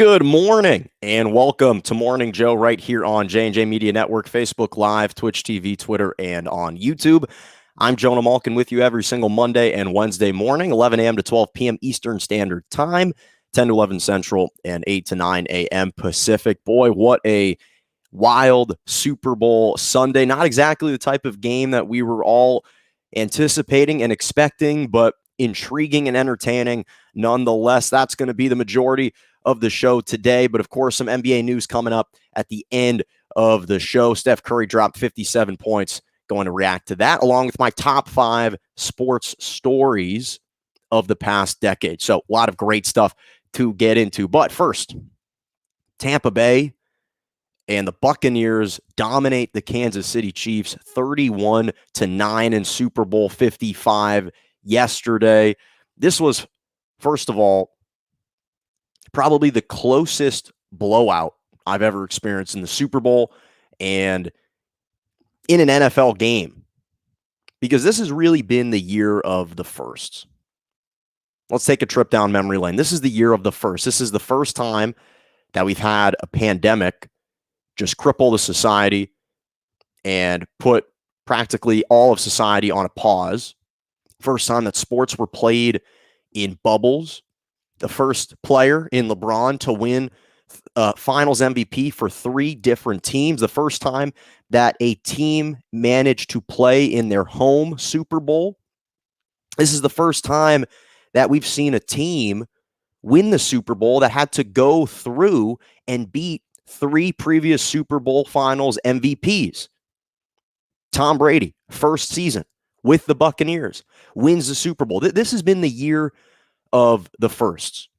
Good morning and welcome to Morning Joe right here on J&J Media Network, Facebook Live, Twitch TV, Twitter, and on YouTube. I'm Jonah Malkin with you every single Monday and Wednesday morning, 11 a.m. to 12 p.m. Eastern Standard Time, 10 to 11 Central, and 8 to 9 a.m. Pacific. Boy, what a wild Super Bowl Sunday. Not exactly the type of game that we were all anticipating and expecting, but intriguing and entertaining nonetheless. That's going to be the majority of the show today. But of course, some NBA news coming up at the end of the show. Steph Curry dropped 57 points. Going to react to that, along with my top 5 sports stories of the past decade. So a lot of great stuff to get into. But first, Tampa Bay and the Buccaneers dominate the Kansas City Chiefs 31-9 in Super Bowl 55 yesterday. This was, first of all, probably the closest blowout I've ever experienced in the Super Bowl and in an NFL game, because this has really been the year of the firsts. Let's take a trip down memory lane. This is the year of the first. This is the first time that we've had a pandemic just cripple the society and put practically all of society on a pause. First time that sports were played in bubbles. The first player in LeBron to win finals MVP for 3 different teams. The first time that a team managed to play in their home Super Bowl. This is the first time that we've seen a team win the Super Bowl that had to go through and beat 3 previous Super Bowl finals MVPs. Tom Brady, first season with the Buccaneers, wins the Super Bowl. This has been the year of the firsts.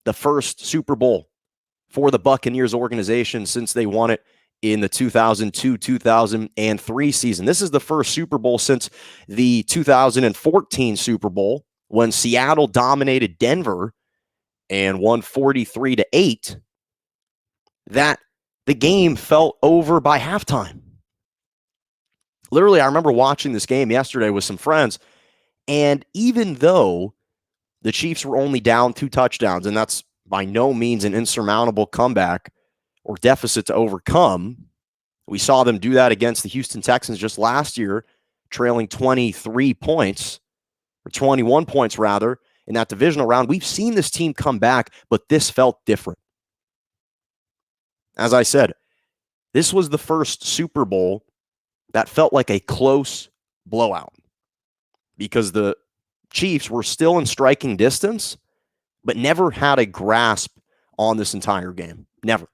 The first Super Bowl for the Buccaneers organization since they won it in the 2002-2003 season. This is the first Super Bowl since the 2014 Super Bowl when Seattle dominated Denver and won 43-8. That the game felt over by halftime. Literally, I remember watching this game yesterday with some friends, and even though the Chiefs were only down 2 touchdowns, and that's by no means an insurmountable comeback or deficit to overcome. We saw them do that against the Houston Texans just last year, trailing 23 points, or 21 points rather, in that divisional round. We've seen this team come back, but this felt different. As I said, this was the first Super Bowl that felt like a close blowout because the Chiefs were still in striking distance, but never had a grasp on this entire game. Never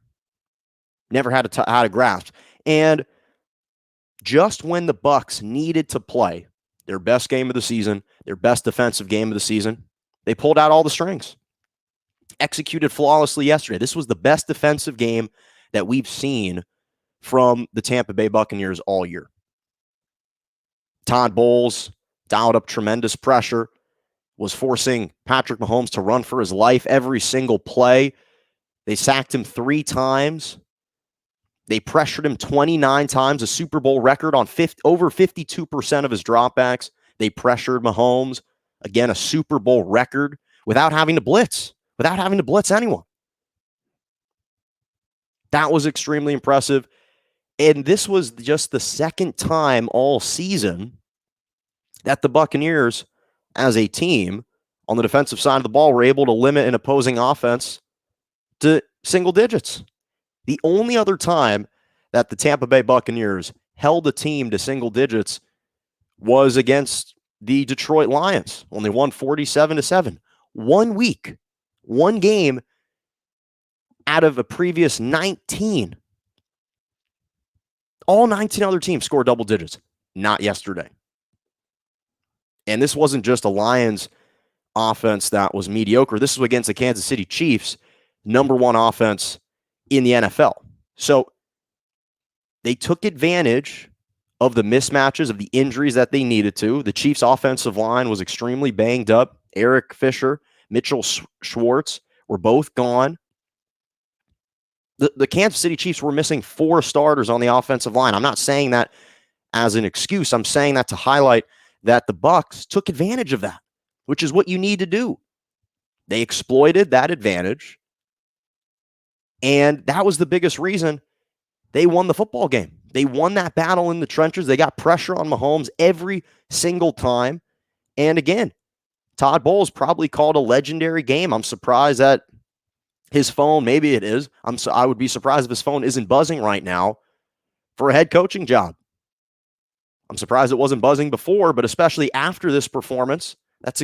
had a grasp. And just when the Bucs needed to play their best game of the season, their best defensive game of the season, they pulled out all the strings. Executed flawlessly yesterday. This was the best defensive game that we've seen from the Tampa Bay Buccaneers all year. Todd Bowles dialed up tremendous pressure, was forcing Patrick Mahomes to run for his life every single play. They sacked him 3 times. They pressured him 29 times, a Super Bowl record on over 52% of his dropbacks. They pressured Mahomes, again, a Super Bowl record, without having to blitz anyone. That was extremely impressive. And this was just the second time all season that the Buccaneers, as a team, on the defensive side of the ball, were able to limit an opposing offense to single digits. The only other time that the Tampa Bay Buccaneers held a team to single digits was against the Detroit Lions when they won 47-7. 1 week, 1 game out of a previous 19. All 19 other teams scored double digits. Not yesterday. And this wasn't just a Lions offense that was mediocre. This was against the Kansas City Chiefs, number 1 offense in the NFL. So they took advantage of the mismatches, of the injuries that they needed to. The Chiefs' offensive line was extremely banged up. Eric Fisher, Mitchell Schwartz were both gone. The Kansas City Chiefs were missing 4 starters on the offensive line. I'm not saying that as an excuse. I'm saying that to highlight that the Bucs took advantage of that, which is what you need to do. They exploited that advantage And that was the biggest reason they won the football game. They won that battle in the trenches. They got pressure on Mahomes every single time. And again, Todd Bowles probably called a legendary game. I'm surprised that his phone, maybe it is. I would be surprised if his phone isn't buzzing right now for a head coaching job. I'm surprised it wasn't buzzing before, but especially after this performance, that's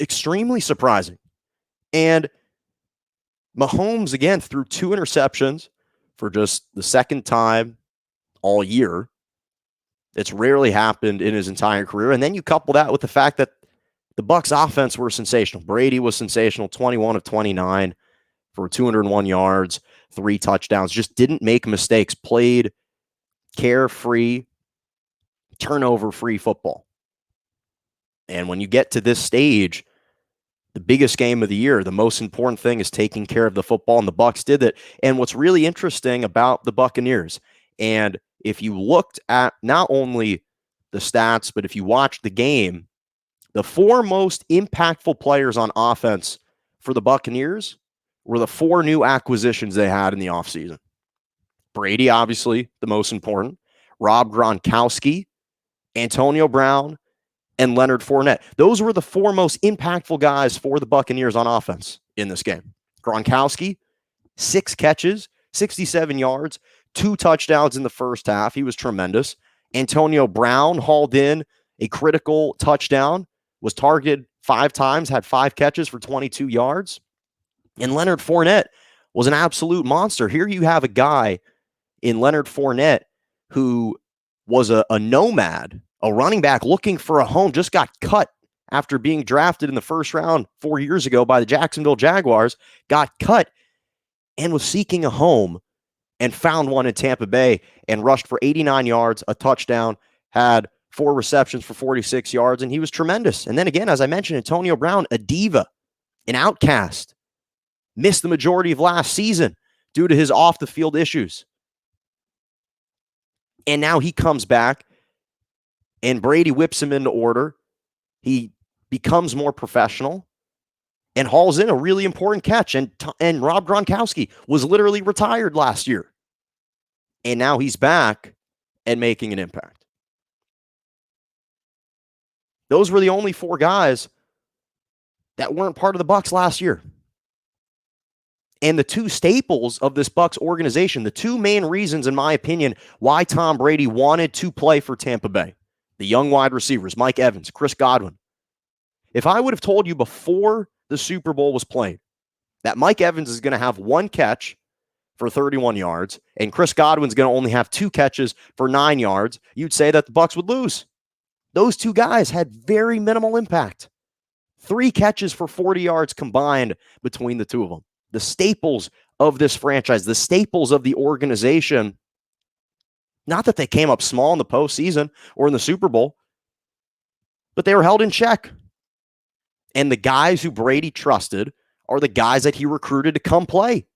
extremely surprising. And Mahomes, again, threw 2 interceptions for just the second time all year. It's rarely happened in his entire career. And then you couple that with the fact that the Bucs offense were sensational. Brady was sensational, 21 of 29 for 201 yards, 3 touchdowns, just didn't make mistakes, played carefree, turnover-free football. And when you get to this stage, the biggest game of the year, the most important thing is taking care of the football, and the Bucs did it. And what's really interesting about the Buccaneers, and if you looked at not only the stats, but if you watched the game, the 4 most impactful players on offense for the Buccaneers were the 4 new acquisitions they had in the offseason. Brady, obviously, the most important. Rob Gronkowski, Antonio Brown, and Leonard Fournette. Those were the 4 most impactful guys for the Buccaneers on offense in this game. Gronkowski, 6 catches, 67 yards, 2 touchdowns in the first half. He was tremendous. Antonio Brown hauled in a critical touchdown, was targeted 5 times, had 5 catches for 22 yards. And Leonard Fournette was an absolute monster. Here you have a guy in Leonard Fournette who was a nomad, a running back looking for a home, just got cut after being drafted in the first round 4 years ago by the Jacksonville Jaguars, got cut and was seeking a home and found one in Tampa Bay and rushed for 89 yards, a touchdown, had 4 receptions for 46 yards, and he was tremendous. And then again, as I mentioned, Antonio Brown, a diva, an outcast, missed the majority of last season due to his off-the-field issues. And now he comes back, and Brady whips him into order. He becomes more professional and hauls in a really important catch. And Rob Gronkowski was literally retired last year. And now he's back and making an impact. Those were the only 4 guys that weren't part of the Bucs last year. And the 2 staples of this Bucs organization, the 2 main reasons, in my opinion, why Tom Brady wanted to play for Tampa Bay, the young wide receivers, Mike Evans, Chris Godwin. If I would have told you before the Super Bowl was played that Mike Evans is going to have 1 catch for 31 yards and Chris Godwin's going to only have 2 catches for 9 yards, you'd say that the Bucs would lose. Those 2 guys had very minimal impact. 3 catches for 40 yards combined between the 2 of them. The staples of this franchise, the staples of the organization. Not that they came up small in the postseason or in the Super Bowl, but they were held in check. And the guys who Brady trusted are the guys that he recruited to come play.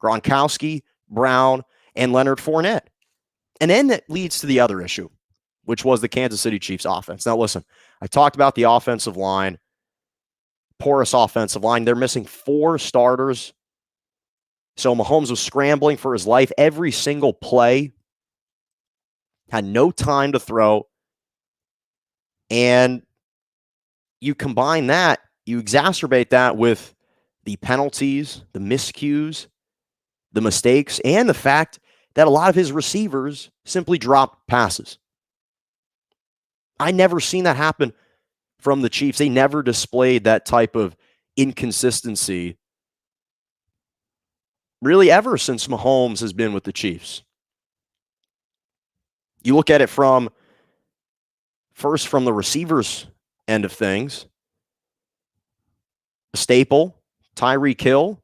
Gronkowski, Brown, and Leonard Fournette. And then that leads to the other issue, which was the Kansas City Chiefs offense. Now listen, I talked about the offensive line, porous offensive line. They're missing 4 starters. So Mahomes was scrambling for his life every single play, had no time to throw. And you combine that, you exacerbate that with the penalties, the miscues, the mistakes, and the fact that a lot of his receivers simply dropped passes. I never seen that happen from the Chiefs. They never displayed that type of inconsistency really ever since Mahomes has been with the Chiefs. You look at it from the receivers end of things. A staple, Tyreek Hill,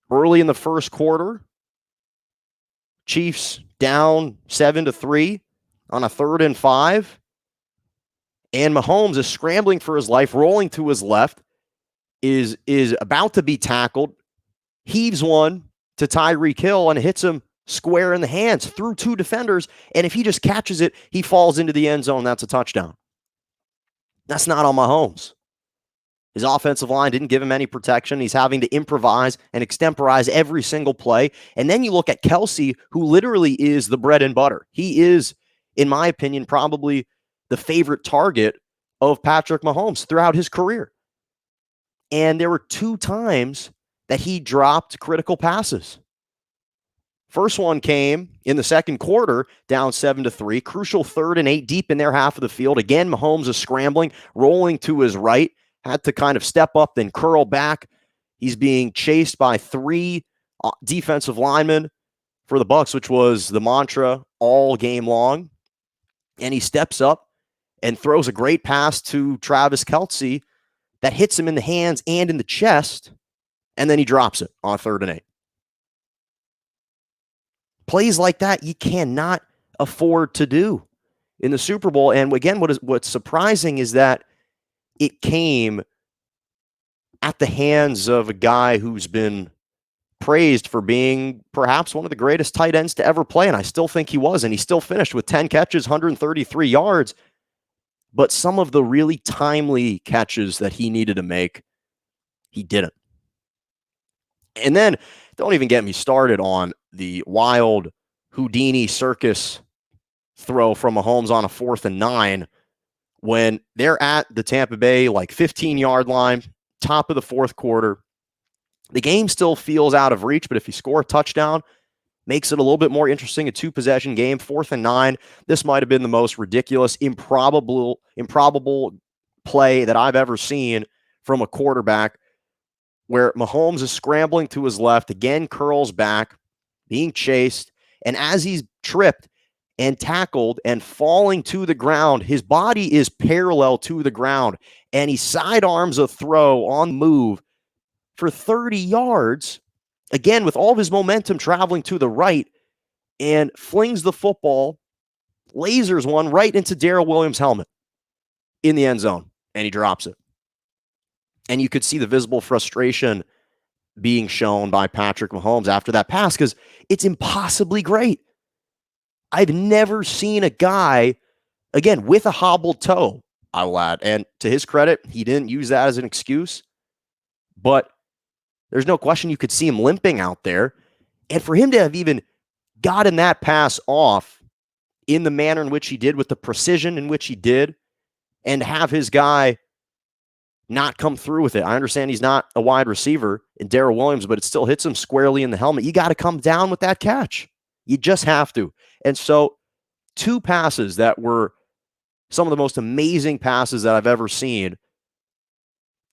early in the first quarter, Chiefs down 7-3 on a 3rd and 5. And Mahomes is scrambling for his life, rolling to his left, is about to be tackled, heaves one to Tyreek Hill and hits him square in the hands through 2 defenders. And if he just catches it, he falls into the end zone. That's a touchdown. That's not on Mahomes. His offensive line didn't give him any protection. He's having to improvise and extemporize every single play. And then you look at Kelce, who literally is the bread and butter. He is, in my opinion, probably the favorite target of Patrick Mahomes throughout his career. And there were 2 times that he dropped critical passes. First one came in the second quarter, down 7-3, crucial 3rd and 8 deep in their half of the field. Again, Mahomes is scrambling, rolling to his right, had to kind of step up, then curl back. He's being chased by 3 defensive linemen for the Bucs, which was the mantra all game long. And he steps up and throws a great pass to Travis Kelce that hits him in the hands and in the chest, and then he drops it on 3rd and 8. Plays like that you cannot afford to do in the Super Bowl. And again, what's surprising is that it came at the hands of a guy who's been praised for being perhaps one of the greatest tight ends to ever play, and I still think he was, and he still finished with 10 catches, 133 yards. But some of the really timely catches that he needed to make, he didn't. And then, don't even get me started on the wild Houdini circus throw from Mahomes on a 4th and 9 when they're at the Tampa Bay, 15-yard line, top of the 4th quarter. The game still feels out of reach, but if you score a touchdown, makes it a little bit more interesting, a 2-possession game, 4th and 9. This might have been the most ridiculous, improbable play that I've ever seen from a quarterback, where Mahomes is scrambling to his left, again curls back, being chased, and as he's tripped and tackled and falling to the ground, his body is parallel to the ground, and he sidearms a throw on the move for 30 yards, again with all of his momentum traveling to the right, and flings the football, lasers one right into Darrell Williams' helmet in the end zone, and he drops it. And you could see the visible frustration being shown by Patrick Mahomes after that pass because it's impossibly great. I've never seen a guy, again, with a hobbled toe, I will add. And to his credit, he didn't use that as an excuse. But there's no question you could see him limping out there. And for him to have even gotten that pass off in the manner in which he did, with the precision in which he did, and have his guy not come through with it. I understand he's not a wide receiver in Darrell Williams, but it still hits him squarely in the helmet. You got to come down with that catch. You just have to. And so 2 passes that were some of the most amazing passes that I've ever seen.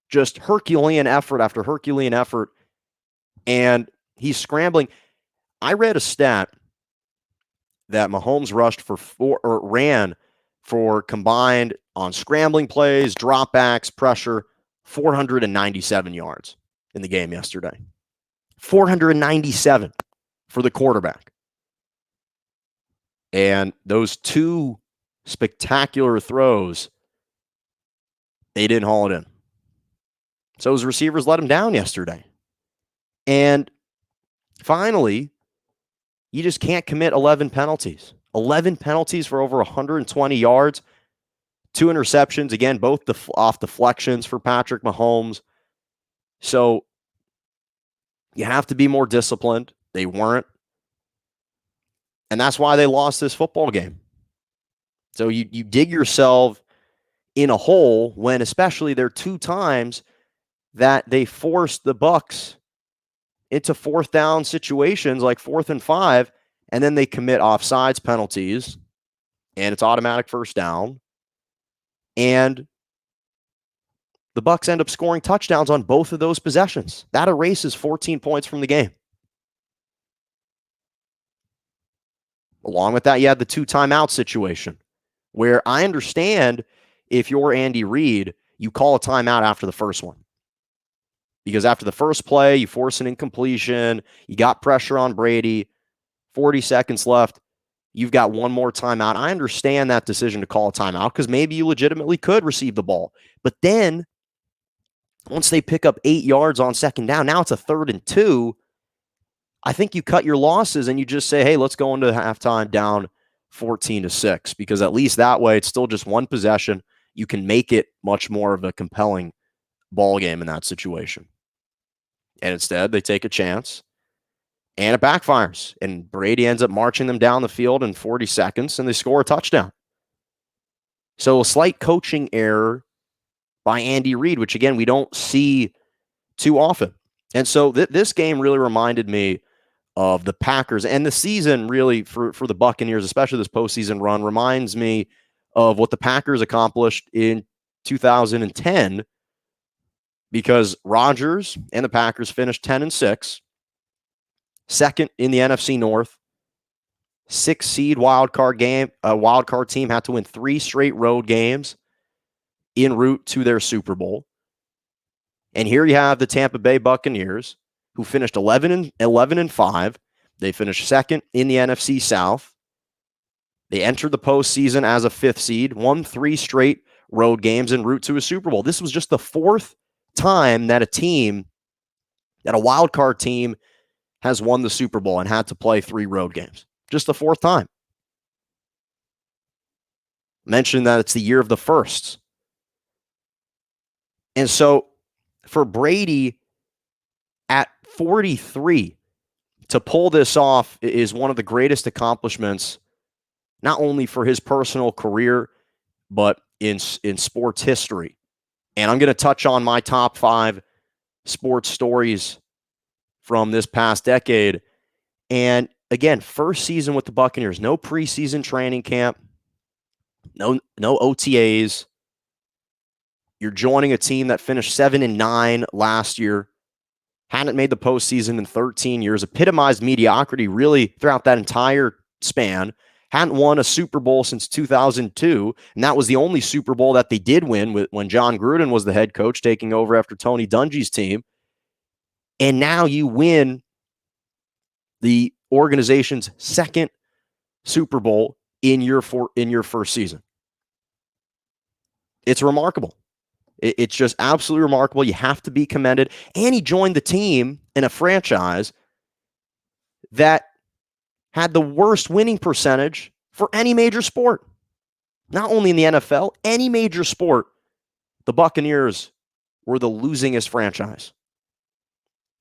Just Herculean effort after Herculean effort. And he's scrambling. I read a stat that Mahomes ran for combined on scrambling plays, dropbacks, pressure, 497 yards in the game yesterday. 497 for the quarterback. And those 2 spectacular throws, they didn't haul it in. So his receivers let him down yesterday. And finally, you just can't commit 11 penalties. 11 penalties for over 120 yards. 2 interceptions, again, both off deflections for Patrick Mahomes. So you have to be more disciplined. They weren't. And that's why they lost this football game. So you dig yourself in a hole when, especially, there are 2 times that they forced the Bucs into 4th down situations, like 4th and 5, and then they commit offsides penalties, and it's automatic 1st down. And the Bucs end up scoring touchdowns on both of those possessions. That erases 14 points from the game. Along with that, you had the 2 timeout situation, where I understand if you're Andy Reid, you call a timeout after the first one. Because after the first play, you force an incompletion, you got pressure on Brady, 40 seconds left, you've got 1 more timeout. I understand that decision to call a timeout because maybe you legitimately could receive the ball. But then, once they pick up 8 yards on 2nd down, now it's a 3rd and 2. I think you cut your losses and you just say, hey, let's go into halftime down 14-6, because at least that way it's still just 1 possession. You can make it much more of a compelling ball game in that situation. And instead, they take a chance, and it backfires. And Brady ends up marching them down the field in 40 seconds, and they score a touchdown. So a slight coaching error by Andy Reid, which, again, we don't see too often. And so this game really reminded me of the Packers, and the season really for the Buccaneers, especially this postseason run, reminds me of what the Packers accomplished in 2010, because Rodgers and the Packers finished 10-6, second in the NFC North, 6-seed wild card team, had to win 3 straight road games en route to their Super Bowl. And here you have the Tampa Bay Buccaneers, who finished 11-5. They finished second in the NFC South. They entered the postseason as a 5th seed, won 3 straight road games en route to a Super Bowl. This was just the 4th time that a wild card team has won the Super Bowl and had to play 3 road games. Just the 4th time. Mentioned that it's the year of the firsts. And so for Brady at 43 to pull this off is one of the greatest accomplishments, not only for his personal career, but in sports history. And I'm going to touch on my top 5 sports stories from this past decade. And again, first season with the Buccaneers, no preseason training camp, no OTAs. You're joining a team that finished 7-9 last year, hadn't made the postseason in 13 years, epitomized mediocrity really throughout that entire span, hadn't won a Super Bowl since 2002, and that was the only Super Bowl that they did win when John Gruden was the head coach, taking over after Tony Dungy's team. And now you win the organization's second Super Bowl in your first season. It's remarkable. It's just absolutely remarkable. You have to be commended. And he joined the team in a franchise that had the worst winning percentage for any major sport. Not only in the NFL, any major sport, the Buccaneers were the losingest franchise.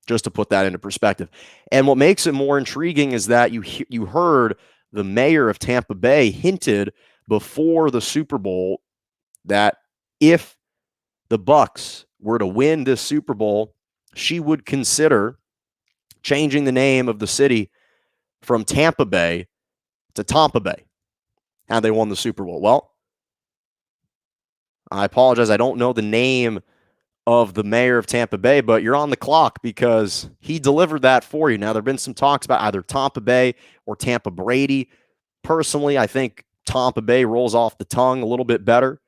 Just to put that into perspective. And what makes it more intriguing is that you heard the mayor of Tampa Bay hinted before the Super Bowl that if the Bucs were to win this Super Bowl, she would consider changing the name of the city from Tampa Bay to Tampa Bay. Had they won the Super Bowl. Well, I apologize. I don't know the name of the mayor of Tampa Bay, but you're on the clock because he delivered that for you. Now, there have been some talks about either Tampa Bay or Tampa Brady. Personally, I think Tampa Bay rolls off the tongue a little bit better,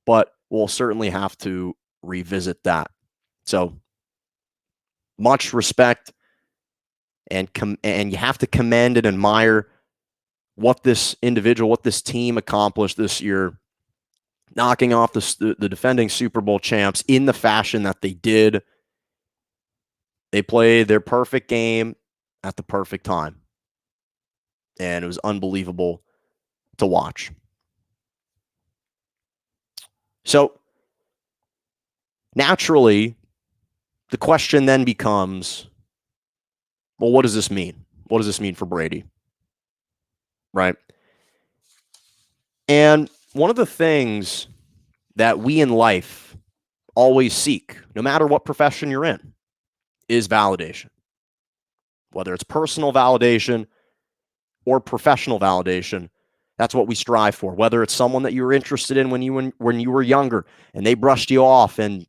but we'll certainly have to revisit that. So much respect, and you have to commend and admire what this individual, what this team accomplished this year, knocking off the defending Super Bowl champs in the fashion that they did. They played their perfect game at the perfect time, and it was unbelievable to watch. So naturally, the question then becomes, well, what does this mean? What does this mean for Brady? Right? And one of the things that we in life always seek, no matter what profession you're in, is validation. Whether it's personal validation or professional validation, that's what we strive for. Whether it's someone that you were interested in when you were younger and they brushed you off and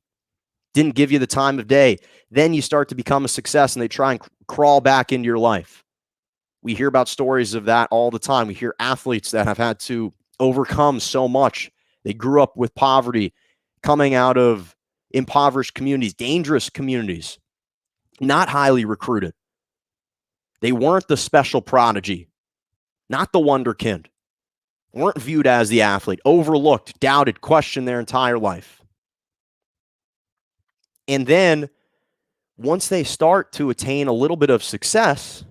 didn't give you the time of day, then you start to become a success and they try and crawl back into your life. We hear about stories of that all the time. We hear athletes that have had to overcome so much. They grew up with poverty, coming out of impoverished communities, dangerous communities, not highly recruited. They weren't the special prodigy, not the wonderkind, weren't viewed as the athlete, overlooked, doubted, questioned their entire life. And then once they start to attain a little bit of success,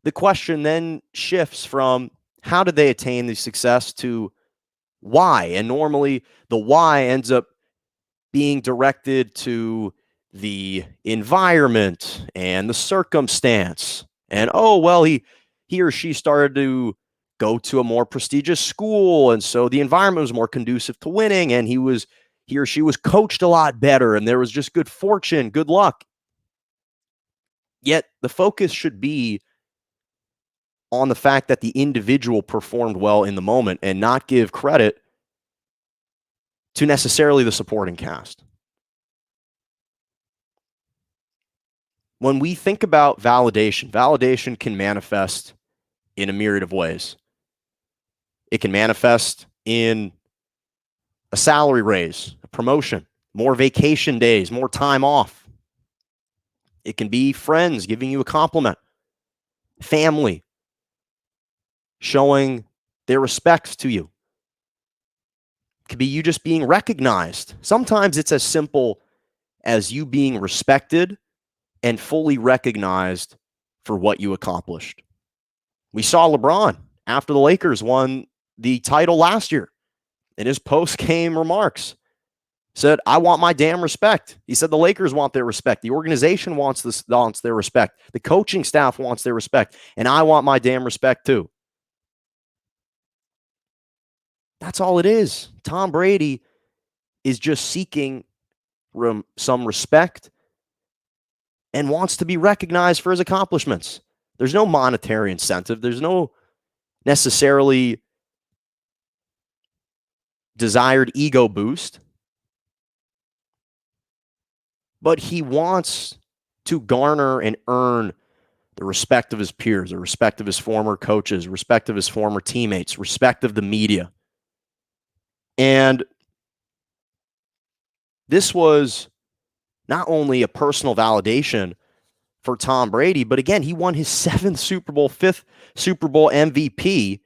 the question then shifts from how did they attain the success to why? And normally the why ends up being directed to the environment and the circumstance. And, oh, well, he or she started to go to a more prestigious school. And so the environment was more conducive to winning. And he or she was coached a lot better. And there was just good fortune, good luck. Yet the focus should be on the fact that the individual performed well in the moment and not give credit to necessarily the supporting cast. When we think about validation can manifest in a myriad of ways. It can manifest in a salary raise, a promotion, more vacation days, more time off. It can be friends giving you a compliment, family showing their respects to you. It could be you just being recognized. Sometimes it's as simple as you being respected and fully recognized for what you accomplished. We saw LeBron after the Lakers won the title last year. In his post-game remarks, said, I want my damn respect. He said the Lakers want their respect. The organization wants their respect. The coaching staff wants their respect. And I want my damn respect too. That's all it is. Tom Brady is just seeking some respect and wants to be recognized for his accomplishments. There's no monetary incentive. There's no necessarily desired ego boost. But he wants to garner and earn the respect of his peers, the respect of his former coaches, respect of his former teammates, respect of the media. And this was not only a personal validation for Tom Brady, but again, he won his 7th Super Bowl, 5th Super Bowl MVP,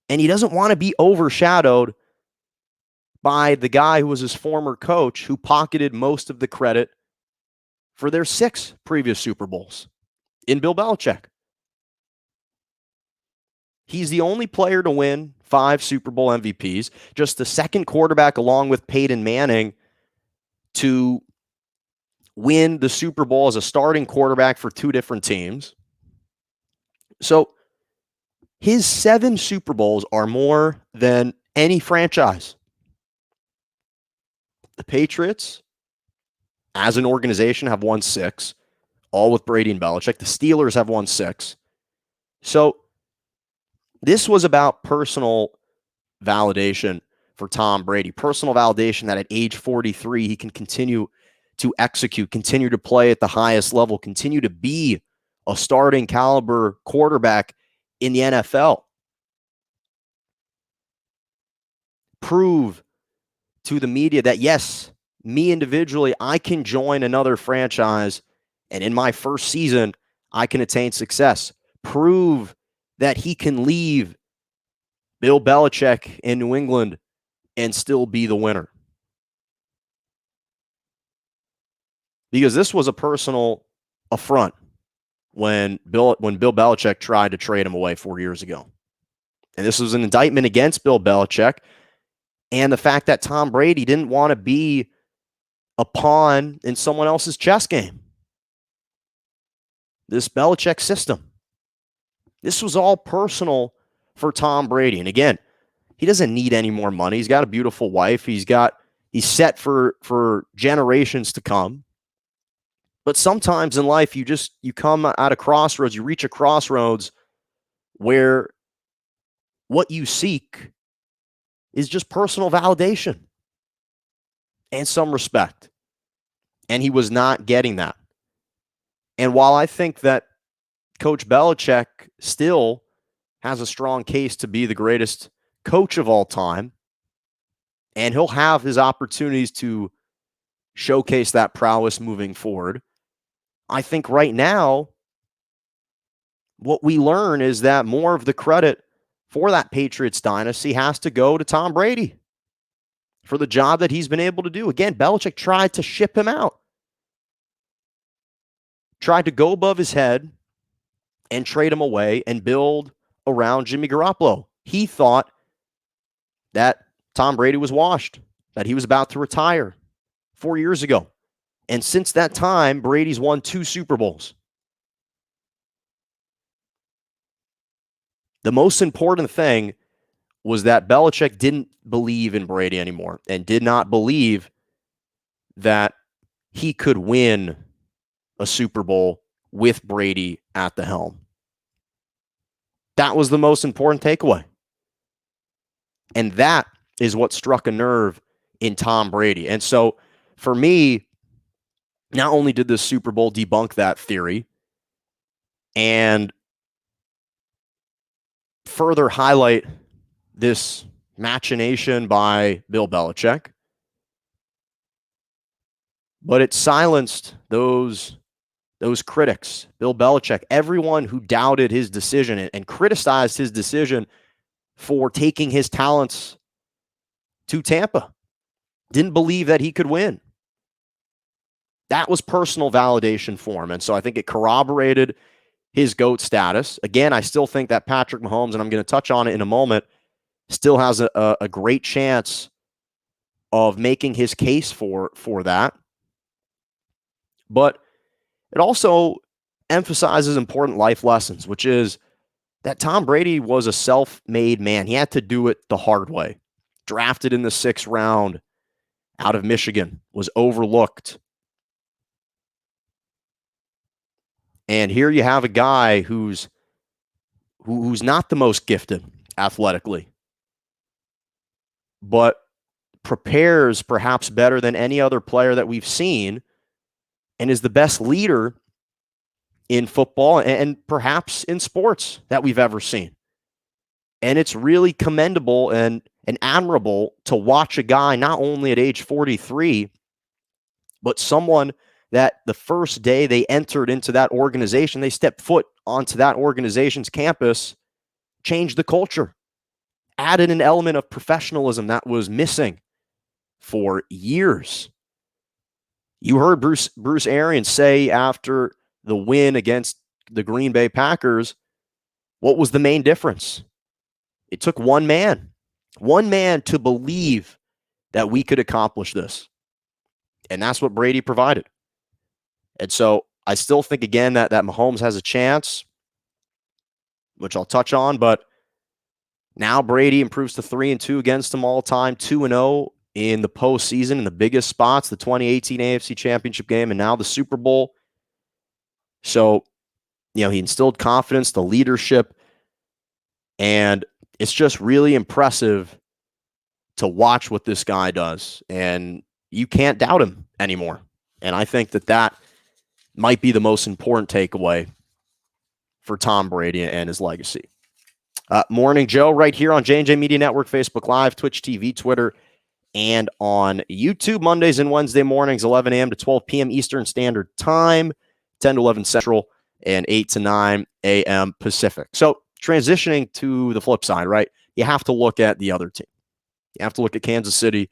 and he doesn't want to be overshadowed by the guy who was his former coach who pocketed most of the credit for their 6 previous Super Bowls in Bill Belichick. He's the only player to win 5 Super Bowl MVPs, just the second quarterback along with Peyton Manning to win the Super Bowl as a starting quarterback for 2 different teams. So his 7 Super Bowls are more than any franchise. The Patriots, as an organization, have won 6, all with Brady and Belichick. The Steelers have won 6. So this was about personal validation for Tom Brady. Personal validation that at age 43, he can continue to execute, continue to play at the highest level, continue to be a starting caliber quarterback in the NFL. Prove to the media that, yes, me individually, I can join another franchise, and in my first season, I can attain success. Prove that he can leave Bill Belichick in New England and still be the winner. Because this was a personal affront when Bill Belichick tried to trade him away 4 years ago. And this was an indictment against Bill Belichick and the fact that Tom Brady didn't want to be a pawn in someone else's chess game. This Belichick system. This was all personal for Tom Brady. And again, he doesn't need any more money. He's got a beautiful wife. He's set for generations to come. But sometimes in life, you come at a crossroads, you reach a crossroads where what you seek is just personal validation and some respect. And he was not getting that. And while I think that Coach Belichick still has a strong case to be the greatest coach of all time, and he'll have his opportunities to showcase that prowess moving forward, I think right now, what we learn is that more of the credit for that Patriots dynasty has to go to Tom Brady for the job that he's been able to do. Again, Belichick tried to ship him out, tried to go above his head and trade him away and build around Jimmy Garoppolo. He thought that Tom Brady was washed, that he was about to retire. 4 years ago. And since that time, Brady's won 2 Super Bowls. The most important thing was that Belichick didn't believe in Brady anymore and did not believe that he could win a Super Bowl with Brady at the helm. That was the most important takeaway. And that is what struck a nerve in Tom Brady. And so for me, not only did this Super Bowl debunk that theory and further highlight this machination by Bill Belichick, but it silenced those critics, Bill Belichick, everyone who doubted his decision and criticized his decision for taking his talents to Tampa. Didn't believe that he could win. That was personal validation for him. And so I think it corroborated his GOAT status. Again, I still think that Patrick Mahomes, and I'm going to touch on it in a moment, still has a great chance of making his case for that. But it also emphasizes important life lessons, which is that Tom Brady was a self-made man. He had to do it the hard way. Drafted in the 6th round out of Michigan, was overlooked. And here you have a guy who's not the most gifted athletically, but prepares perhaps better than any other player that we've seen and is the best leader in football and perhaps in sports that we've ever seen. And it's really commendable and admirable to watch a guy not only at age 43, but someone that the first day they entered into that organization, they stepped foot onto that organization's campus, changed the culture, added an element of professionalism that was missing for years. You heard Bruce Arians say after the win against the Green Bay Packers, what was the main difference? It took one man to believe that we could accomplish this. And that's what Brady provided. And so I still think, again, that Mahomes has a chance, which I'll touch on, but now Brady improves to 3-2 against them all time, 2-0 in the postseason in the biggest spots, the 2018 AFC Championship game, and now the Super Bowl. So, he instilled confidence, the leadership, and it's just really impressive to watch what this guy does. And you can't doubt him anymore. And I think that might be the most important takeaway for Tom Brady and his legacy. Morning Joe, right here on J&J Media Network, Facebook Live, Twitch TV, Twitter, and on YouTube. Mondays and Wednesday mornings, 11 a.m. to 12 p.m. Eastern Standard Time, 10 to 11 Central, and 8 to 9 a.m. Pacific. So transitioning to the flip side, right? You have to look at the other team. You have to look at Kansas City,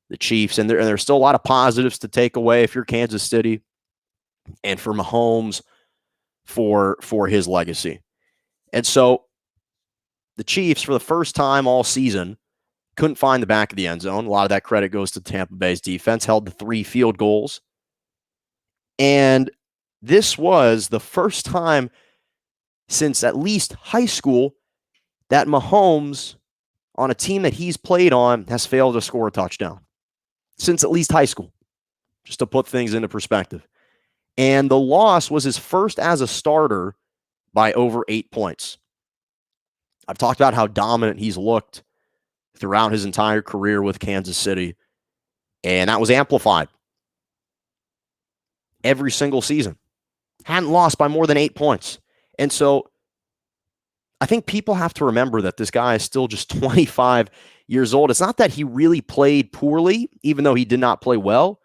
the Chiefs, and there's still a lot of positives to take away if you're Kansas City, and for Mahomes for his legacy. And so the Chiefs, for the first time all season, couldn't find the back of the end zone. A lot of that credit goes to Tampa Bay's defense, held to 3 field goals. And this was the first time since at least high school that Mahomes, on a team that he's played on, has failed to score a touchdown. Since at least high school, just to put things into perspective. And the loss was his first as a starter by over 8 points. I've talked about how dominant he's looked throughout his entire career with Kansas City, and that was amplified every single season. Hadn't lost by more than 8 points. And so I think people have to remember that this guy is still just 25 years old. It's not that he really played poorly, even though he did not play well.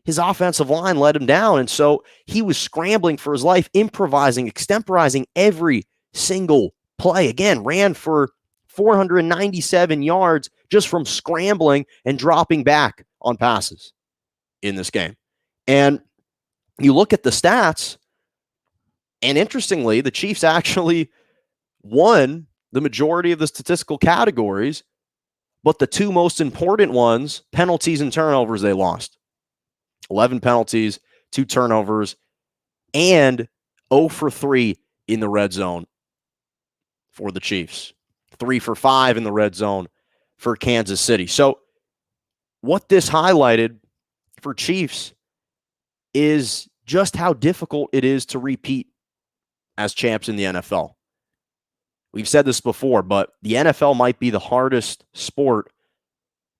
His offensive line let him down, and so he was scrambling for his life, improvising, extemporizing every single play. Again, ran for 497 yards just from scrambling and dropping back on passes in this game. And you look at the stats, and interestingly, the Chiefs actually won the majority of the statistical categories, but the 2 most important ones, penalties and turnovers, they lost. 11 penalties, 2 turnovers, and 0 for 3 in the red zone for the Chiefs. 3 for 5 in the red zone for Kansas City. So what this highlighted for Chiefs is just how difficult it is to repeat as champs in the NFL. We've said this before, but the NFL might be the hardest sport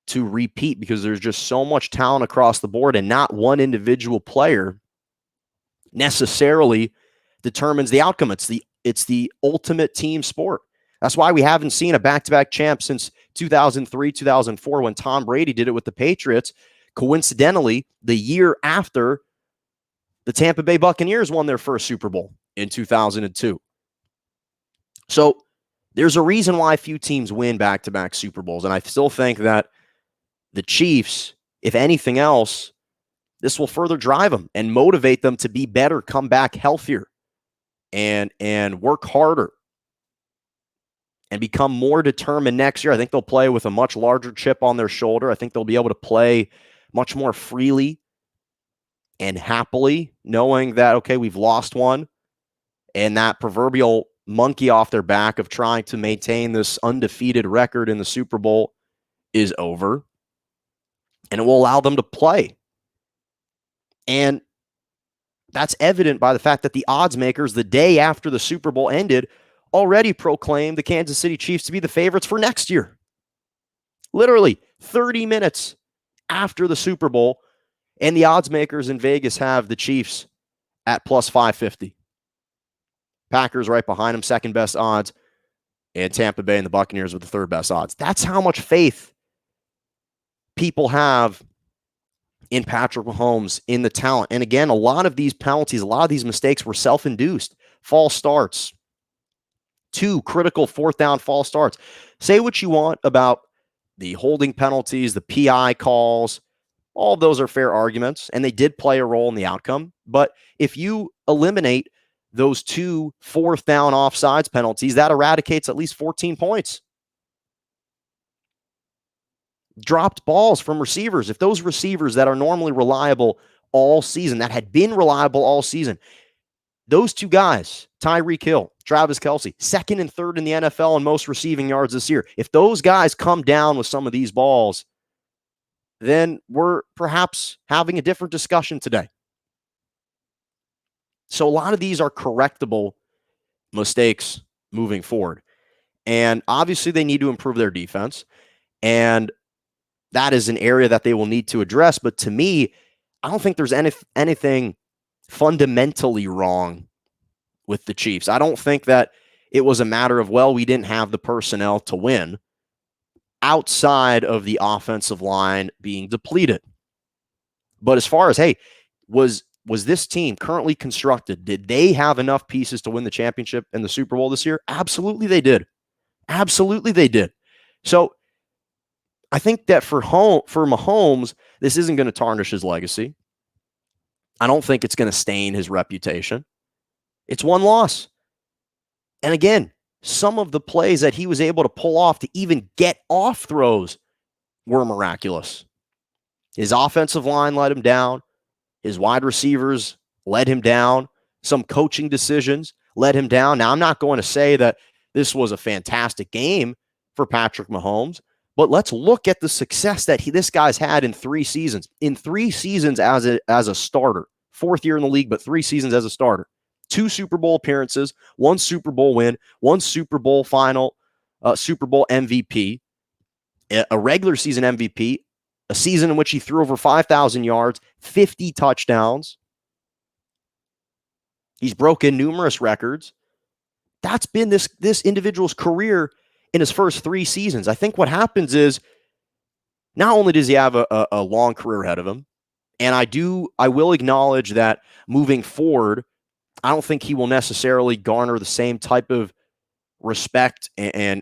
to repeat because there's just so much talent across the board, and not one individual player necessarily determines the outcome. It's the ultimate team sport. That's why we haven't seen a back-to-back champ since 2003, 2004 when Tom Brady did it with the Patriots. Coincidentally, the year after the Tampa Bay Buccaneers won their first Super Bowl in 2002. So there's a reason why few teams win back-to-back Super Bowls, and I still think that the Chiefs, if anything else, this will further drive them and motivate them to be better, come back healthier, and work harder and become more determined next year. I think they'll play with a much larger chip on their shoulder. I think they'll be able to play much more freely and happily, knowing that, okay, we've lost one, and that proverbial monkey off their back of trying to maintain this undefeated record in the Super Bowl is over, and it will allow them to play. And that's evident by the fact that the odds makers, the day after the Super Bowl ended, already proclaimed the Kansas City Chiefs to be the favorites for next year. Literally 30 minutes after the Super Bowl, and the odds makers in Vegas have the Chiefs at plus 550. Packers right behind them, second best odds, and Tampa Bay and the Buccaneers with the third best odds. That's how much faith people have in Patrick Mahomes, in the talent. And again, a lot of these penalties, a lot of these mistakes were self-induced. False starts. 2 critical fourth down false starts. Say what you want about the holding penalties, the PI calls. All of those are fair arguments, and they did play a role in the outcome. But if you eliminate those 2 fourth down offsides penalties, that eradicates at least 14 points. Dropped balls from receivers. If those receivers that are normally reliable all season, that had been reliable all season, those 2 guys, Tyreek Hill, Travis Kelce, second and third in the NFL in most receiving yards this year. If those guys come down with some of these balls, then we're perhaps having a different discussion today. So a lot of these are correctable mistakes moving forward. And obviously they need to improve their defense. And that is an area that they will need to address. But to me, I don't think there's anything fundamentally wrong with the Chiefs. I don't think that it was a matter of, well, we didn't have the personnel to win, outside of the offensive line being depleted. But as far as, hey, was this team currently constructed? Did they have enough pieces to win the championship and the Super Bowl this year? Absolutely they did. Absolutely they did. So I think that for Mahomes, this isn't going to tarnish his legacy. I don't think it's going to stain his reputation. It's one loss. And again, some of the plays that he was able to pull off to even get off throws were miraculous. His offensive line let him down. His wide receivers let him down. Some coaching decisions let him down. Now, I'm not going to say that this was a fantastic game for Patrick Mahomes, but let's look at the success that this guy's had in 3 seasons. In 3 seasons as a starter. 4th year in the league, but 3 seasons as a starter. 2 Super Bowl appearances, 1 Super Bowl win, 1 Super Bowl final, Super Bowl MVP, a regular season MVP, a season in which he threw over 5,000 yards, 50 touchdowns. He's broken numerous records. That's been this individual's career in his first 3 seasons. I think what happens is, not only does he have a long career ahead of him, and I will acknowledge that moving forward, I don't think he will necessarily garner the same type of respect and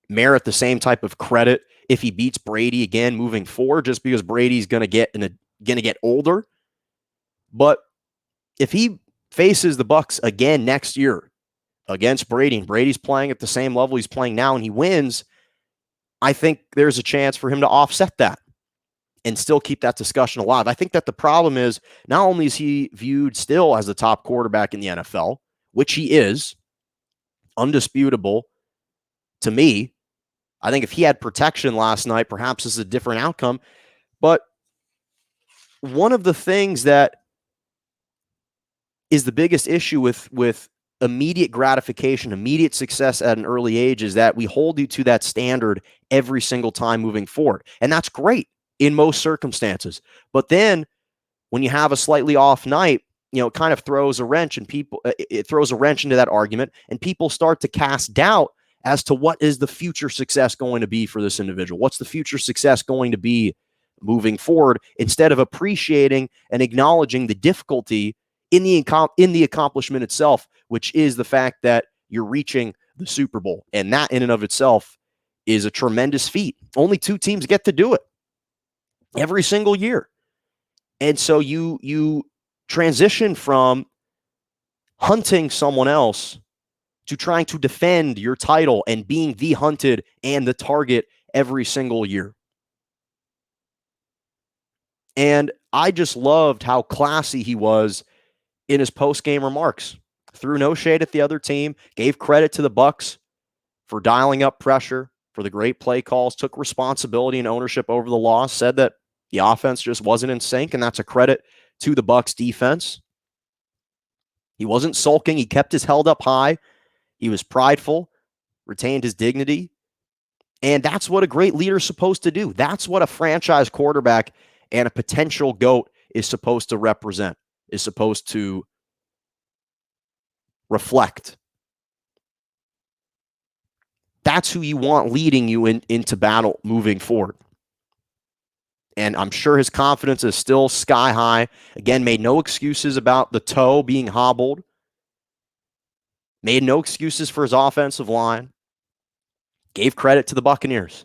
merit the same type of credit if he beats Brady again moving forward, just because Brady's going to get older. But if he faces the Bucs again next year against Brady, and Brady's playing at the same level he's playing now, and he wins, I think there's a chance for him to offset that. and still keep that discussion alive. I think that the problem is not only is he viewed still as the top quarterback in the NFL, which he is, undisputable to me. I think if he had protection last night, perhaps this is a different outcome. But one of the things that is the biggest issue with immediate gratification, immediate success at an early age is that we hold you to that standard every single time moving forward. And that's great in most circumstances. But then when you have a slightly off night, it kind of throws a wrench it throws a wrench into that argument, and people start to cast doubt as to what is the future success going to be for this individual. What's the future success going to be moving forward, instead of appreciating and acknowledging the difficulty in the accomplishment itself, which is the fact that you're reaching the Super Bowl. And that in and of itself is a tremendous feat. Only 2 teams get to do it every single year. And so you transition from hunting someone else to trying to defend your title and being the hunted and the target every single year. And I just loved how classy he was in his post-game remarks. Threw no shade at the other team, gave credit to the Bucs for dialing up pressure, for the great play calls, took responsibility and ownership over the loss, said that the offense just wasn't in sync, and that's a credit to the Bucs defense. He wasn't sulking. He kept his head up high. He was prideful, retained his dignity, and that's what a great leader is supposed to do. That's what a franchise quarterback and a potential GOAT is supposed to represent, is supposed to reflect. That's who you want leading you into battle moving forward. And I'm sure his confidence is still sky high. Again, made no excuses about the toe being hobbled. Made no excuses for his offensive line. Gave credit to the Buccaneers.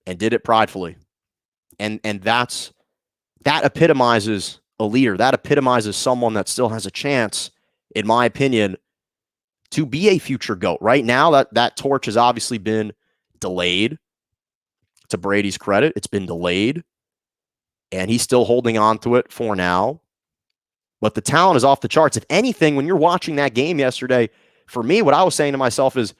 And did it pridefully. And that epitomizes a leader. That epitomizes someone that still has a chance, in my opinion, to be a future GOAT. Right now, that torch has obviously been delayed. To Brady's credit, it's been delayed, and he's still holding on to it for now. But the talent is off the charts. If anything, when you're watching that game yesterday, for me, what I was saying to myself is,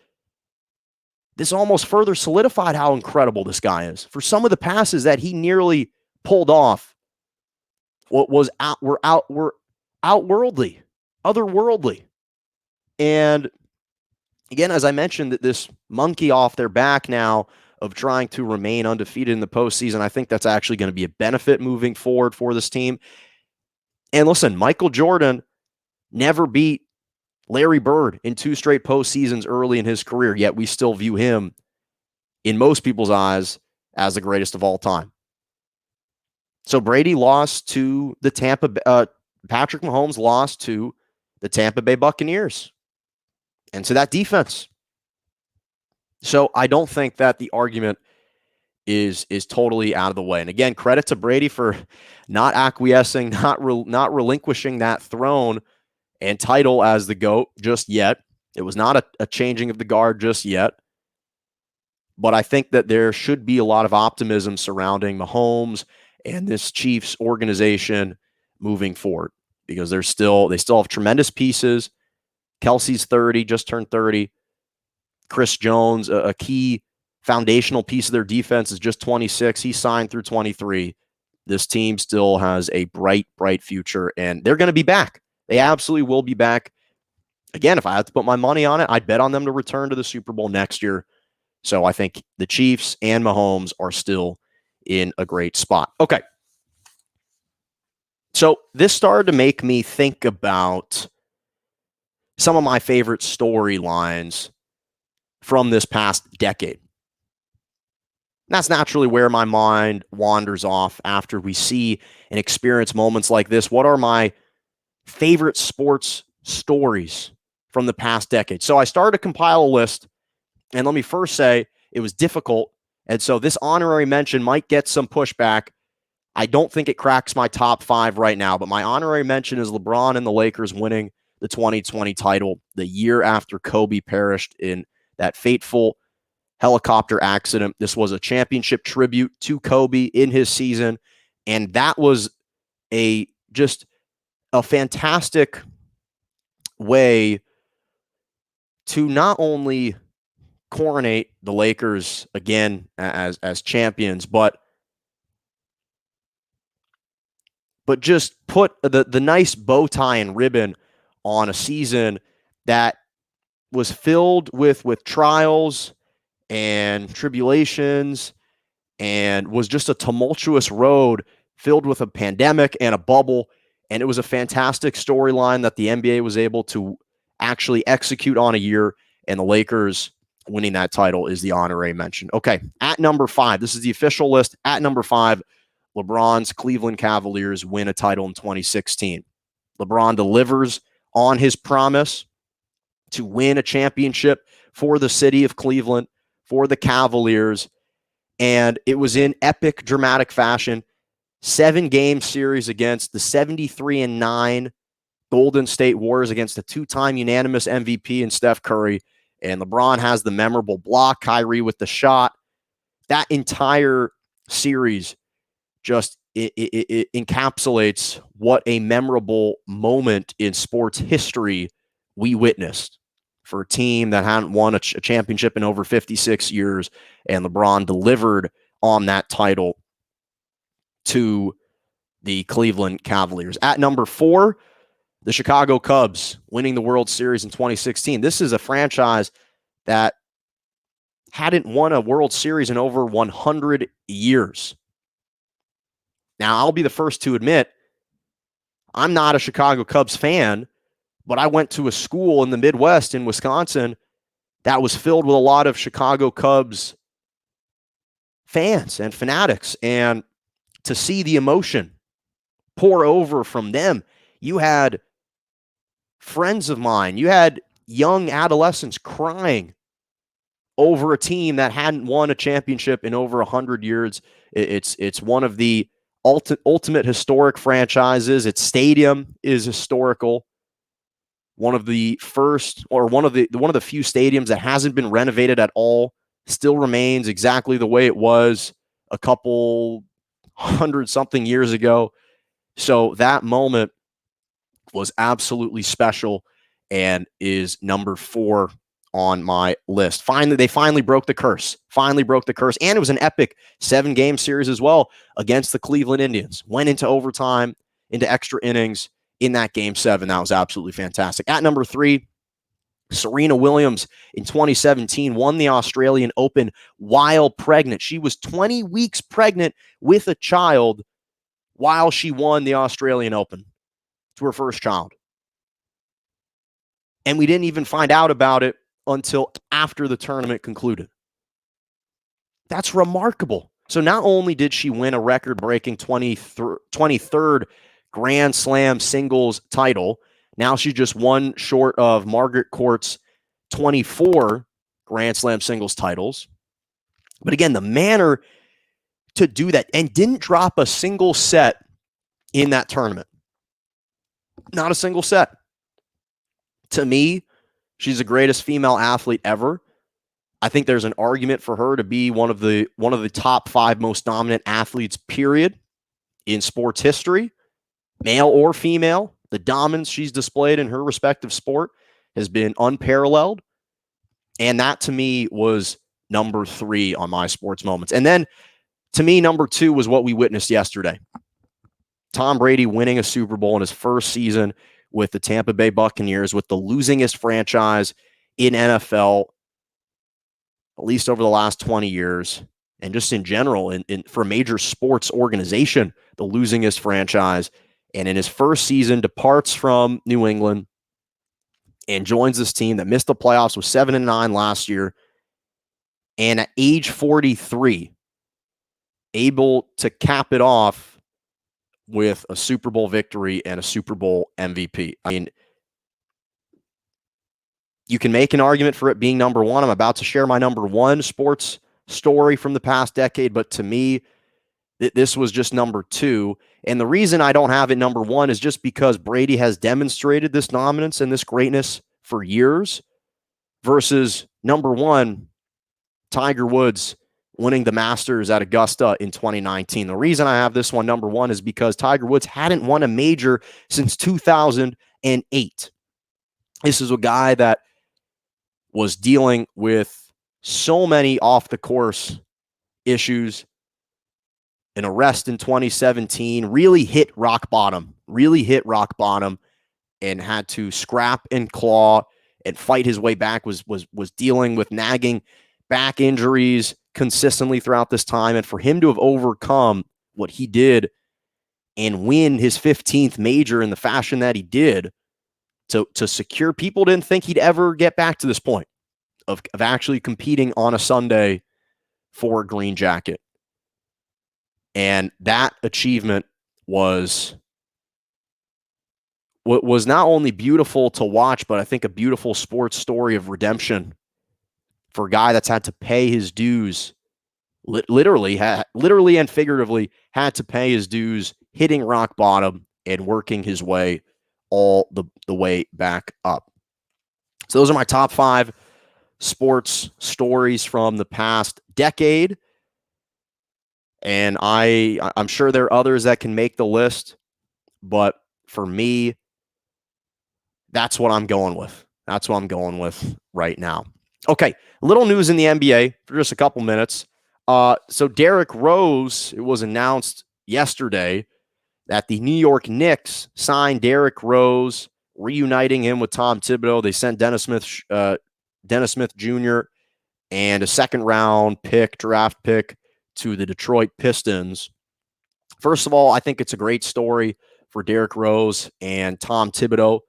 this almost further solidified how incredible this guy is. For some of the passes that he nearly pulled off, were outworldly, otherworldly. And again, as I mentioned, that this monkey off their back now of trying to remain undefeated in the postseason, I think that's actually going to be a benefit moving forward for this team. And listen, Michael Jordan never beat Larry Bird in 2 straight postseasons early in his career, yet we still view him, in most people's eyes, as the greatest of all time. So Brady lost to the Patrick Mahomes lost to the Tampa Bay Buccaneers and to that defense. So I don't think that the argument is totally out of the way. And again, credit to Brady for not acquiescing, not relinquishing that throne and title as the GOAT just yet. It was not a changing of the guard just yet. But I think that there should be a lot of optimism surrounding Mahomes and this Chiefs organization moving forward, because they still have tremendous pieces. Kelsey's 30, just turned 30. Chris Jones, a key foundational piece of their defense, is just 26. He signed through 23. This team still has a bright, bright future, and they're going to be back. They absolutely will be back. Again, if I had to put my money on it, I'd bet on them to return to the Super Bowl next year. So I think the Chiefs and Mahomes are still in a great spot. Okay. So this started to make me think about some of my favorite storylines from this past decade. And that's naturally where my mind wanders off after we see and experience moments like this. What are my favorite sports stories from the past decade? So I started to compile a list, and let me first say it was difficult. And so this honorary mention might get some pushback. I don't think it cracks my top 5 right now, but my honorary mention is LeBron and the Lakers winning the 2020 title the year after Kobe perished in that fateful helicopter accident. This was a championship tribute to Kobe in his season, and that was just a fantastic way to not only coronate the Lakers again as champions, but just put the nice bow tie and ribbon on a season that was filled with trials and tribulations and was just a tumultuous road filled with a pandemic and a bubble. And it was a fantastic storyline that the NBA was able to actually execute on a year, and the Lakers winning that title is the honorary mention. Okay, at number 5, this is the official list. At number 5, LeBron's Cleveland Cavaliers win a title in 2016. LeBron delivers on his promise to win a championship for the city of Cleveland, for the Cavaliers, and it was in epic, dramatic fashion. 7-game series against the 73-9 Golden State Warriors against the 2-time unanimous MVP in Steph Curry, and LeBron has the memorable block, Kyrie with the shot. That entire series just it encapsulates what a memorable moment in sports history we witnessed for a team that hadn't won a championship in over 56 years, and LeBron delivered on that title to the Cleveland Cavaliers. At number 4, the Chicago Cubs winning the World Series in 2016. This is a franchise that hadn't won a World Series in over 100 years. Now, I'll be the first to admit, I'm not a Chicago Cubs fan, but I went to a school in the Midwest in Wisconsin that was filled with a lot of Chicago Cubs fans and fanatics. And to see the emotion pour over from them, you had friends of mine, you had young adolescents crying over a team that hadn't won a championship in over 100 years. It's one of the ultimate historic franchises. Its stadium is historical. One of the first, or one of the few stadiums that hasn't been renovated at all, still remains exactly the way it was a couple 100-something years ago. So that moment was absolutely special and is number 4 on my list. They finally broke the curse. And it was an epic 7-game series as well against the Cleveland Indians. Went into overtime, into extra innings in that game 7. That was absolutely fantastic. At number 3, Serena Williams in 2017 won the Australian Open while pregnant. She was 20 weeks pregnant with a child while she won the Australian Open to her first child. And we didn't even find out about it until after the tournament concluded. That's remarkable. So not only did she win a record-breaking 23rd Grand Slam singles title, now she's just one short of Margaret Court's 24 Grand Slam singles titles. But again, the manner to do that, and didn't drop a single set in that tournament. Not a single set. To me, she's the greatest female athlete ever. I think there's an argument for her to be one of the top 5 most dominant athletes, period, in sports history, male or female. The dominance she's displayed in her respective sport has been unparalleled. And that, to me, was number 3 on my sports moments. And then, to me, number 2 was what we witnessed yesterday. Tom Brady winning a Super Bowl in his first season with the Tampa Bay Buccaneers, with the losingest franchise in NFL, at least over the last 20 years, and just in general, for a major sports organization, the losingest franchise. And in his first season, departs from New England and joins this team that missed the playoffs, with 7-9 last year. And at age 43, able to cap it off with a Super Bowl victory and a Super Bowl MVP. I mean, you can make an argument for it being number 1. I'm about to share my number 1 sports story from the past decade, but to me, this was just number 2. And the reason I don't have it number 1 is just because Brady has demonstrated this dominance and this greatness for years, versus number 1, Tiger Woods winning the Masters at Augusta in 2019. The reason I have this one number one is because Tiger Woods hadn't won a major since 2008. This is a guy that was dealing with so many off the course issues. An arrest in 2017, really hit rock bottom, and had to scrap and claw and fight his way back, was dealing with nagging back injuries consistently throughout this time. And for him to have overcome what he did and win his 15th major in the fashion that he did, to secure, people didn't think he'd ever get back to this point of actually competing on a Sunday for a green jacket. And that achievement was not only beautiful to watch, but I think a beautiful sports story of redemption for a guy that's had to pay his dues, literally and figuratively had to pay his dues, hitting rock bottom and working his way all the way back up. So those are my top 5 sports stories from the past decade. And I'm sure there are others that can make the list, but for me, that's what I'm going with. That's what I'm going with right now. Okay, little news in the NBA for just a couple minutes. So Derrick Rose, it was announced yesterday that the New York Knicks signed Derrick Rose, reuniting him with Tom Thibodeau. They sent Dennis Smith Jr. and a second-round draft pick, to the Detroit Pistons. First of all, I think it's a great story for Derrick Rose and Tom Thibodeau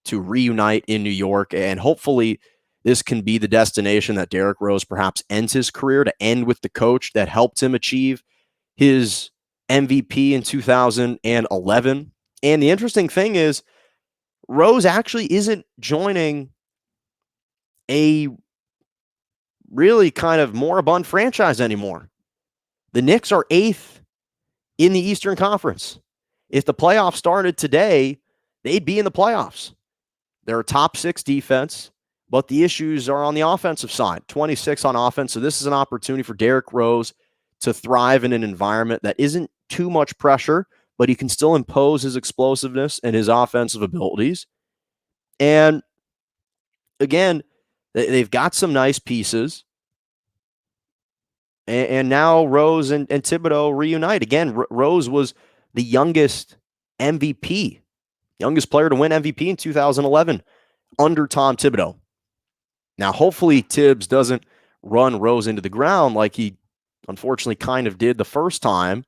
to reunite in New York, and hopefully this can be the destination that Derrick Rose perhaps ends his career, to end with the coach that helped him achieve his MVP in 2011. And the interesting thing is, Rose actually isn't joining a really kind of moribund franchise anymore. The Knicks are 8th in the Eastern Conference. If the playoffs started today, they'd be in the playoffs. They're a top 6 defense, but the issues are on the offensive side, 26 on offense. So this is an opportunity for Derrick Rose to thrive in an environment that isn't too much pressure, but he can still impose his explosiveness and his offensive abilities. And again, they've got some nice pieces. And now Rose and Thibodeau reunite. Again, Rose was the youngest MVP, youngest player to win MVP in 2011 under Tom Thibodeau. Now, hopefully Tibbs doesn't run Rose into the ground like he unfortunately kind of did the first time.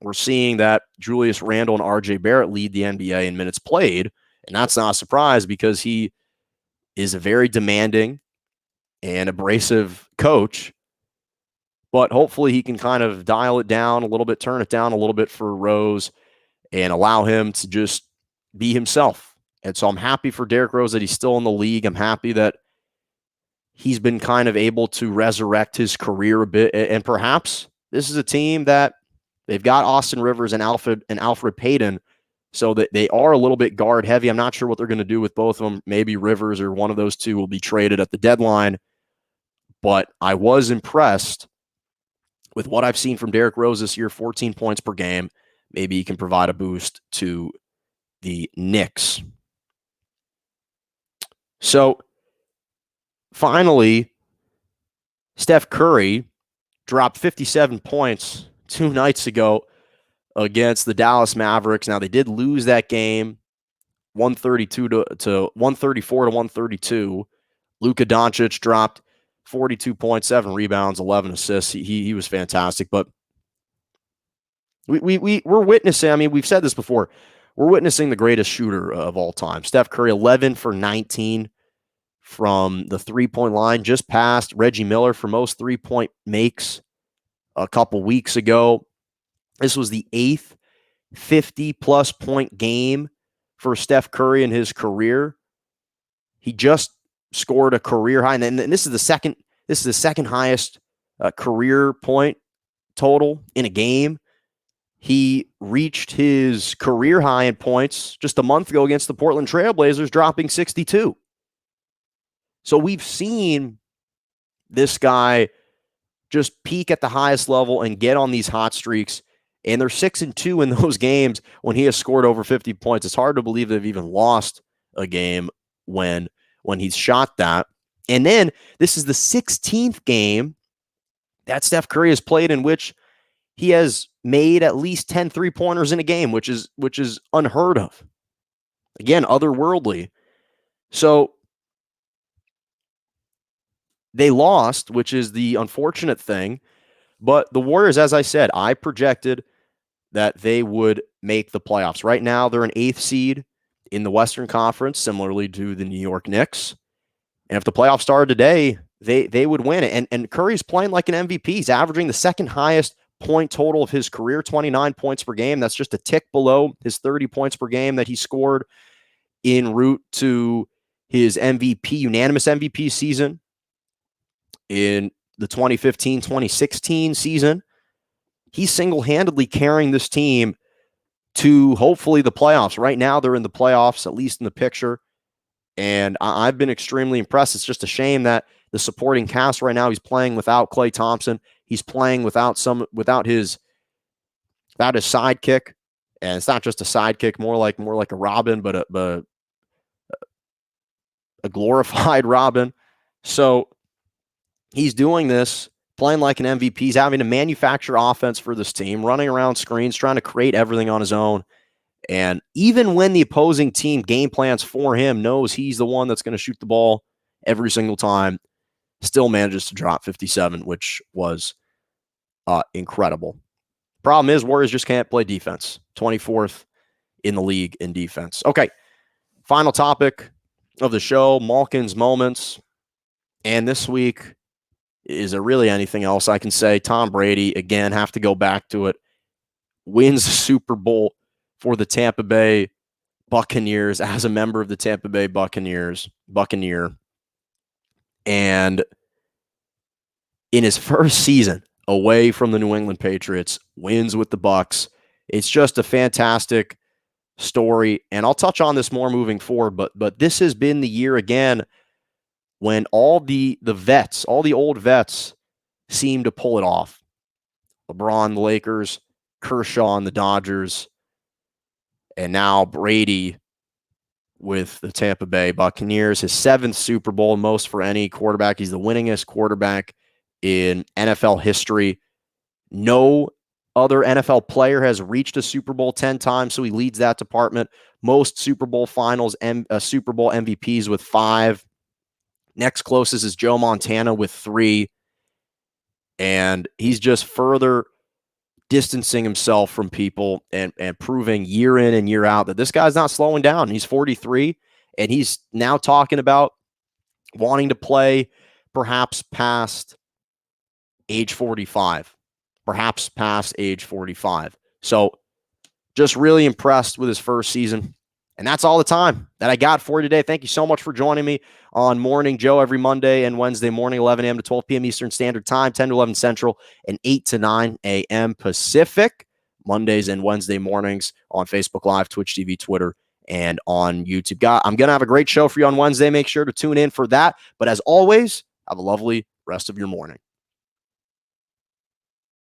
We're seeing that Julius Randle and RJ Barrett lead the NBA in minutes played, and that's not a surprise because he is a very demanding and abrasive coach. But hopefully he can kind of dial it down a little bit, turn it down a little bit for Rose, and allow him to just be himself. And so I'm happy for Derrick Rose that he's still in the league. I'm happy that he's been kind of able to resurrect his career a bit. And perhaps this is a team that they've got Austin Rivers and Alfred Payton, so that they are a little bit guard heavy. I'm not sure what they're going to do with both of them. Maybe Rivers or one of those two will be traded at the deadline. But I was impressed with what I've seen from Derrick Rose this year, 14 points per game. Maybe he can provide a boost to the Knicks. So finally, Steph Curry dropped 57 points 2 nights ago against the Dallas Mavericks. Now, they did lose that game 132 to 134 to 132. Luka Doncic dropped 42.7 rebounds, 11 assists. He was fantastic. But we're witnessing, I mean, we've said this before, we're witnessing the greatest shooter of all time. Steph Curry, 11 for 19 from the three-point line, just passed Reggie Miller for most three-point makes a couple weeks ago. This was the 8th 50-plus point game for Steph Curry in his career. He just scored a career high, and this is the second highest career point total in a game. He reached his career high in points just a month ago against the Portland Trail Blazers, dropping 62. So we've seen this guy just peak at the highest level and get on these hot streaks. And they're 6-2 in those games when he has scored over 50 points. It's hard to believe they've even lost a game when he's shot that. And then this is the 16th game that Steph Curry has played in which he has made at least 10 3-pointers in a game, which is unheard of. Again, otherworldly. So they lost, which is the unfortunate thing. But the Warriors, as I said, I projected that they would make the playoffs. Right now, they're an 8th seed in the Western Conference, similarly to the New York Knicks. And if the playoffs started today, they would win it. And Curry's playing like an MVP. He's averaging the second highest point total of his career, 29 points per game. That's just a tick below his 30 points per game that he scored en route to his unanimous MVP season in the 2015-2016 season. He's single-handedly carrying this team to hopefully the playoffs. Right now, they're in the playoffs, at least in the picture. And I've been extremely impressed. It's just a shame that the supporting cast right now, he's playing without Klay Thompson. He's playing without his sidekick. And it's not just a sidekick, more like a Robin, but a glorified Robin. So he's doing this, playing like an MVP. He's having to manufacture offense for this team, running around screens, trying to create everything on his own. And even when the opposing team game plans for him, knows he's the one that's going to shoot the ball every single time, still manages to drop 57, which was incredible. Problem is, Warriors just can't play defense. 24th in the league in defense. Okay, final topic of the show, Malkin's moments. And this week, is there really anything else I can say? Tom Brady, again, have to go back to it, wins the Super Bowl for the Tampa Bay Buccaneers as a member of the Tampa Bay Buccaneer. And in his first season away from the New England Patriots, wins with the Bucs. It's just a fantastic story. And I'll touch on this more moving forward, but this has been the year again when all the vets, all the old vets seem to pull it off. LeBron, the Lakers, Kershaw and the Dodgers, and now Brady with the Tampa Bay Buccaneers, his 7th Super Bowl, most for any quarterback. He's the winningest quarterback in NFL history. No other NFL player has reached a Super Bowl 10 times, so he leads that department. Most Super Bowl finals and Super Bowl MVPs with 5. Next closest is Joe Montana with 3. And he's just further distancing himself from people and proving year in and year out that this guy's not slowing down. He's 43, and he's now talking about wanting to play perhaps past age 45. Perhaps past age 45. So just really impressed with his first season. And that's all the time that I got for you today. Thank you so much for joining me on Morning Joe every Monday and Wednesday morning, 11 a.m. to 12 p.m. Eastern Standard Time, 10 to 11 Central, and 8 to 9 a.m. Pacific. Mondays and Wednesday mornings on Facebook Live, Twitch TV, Twitter, and on YouTube. I'm going to have a great show for you on Wednesday. Make sure to tune in for that. But as always, have a lovely rest of your morning.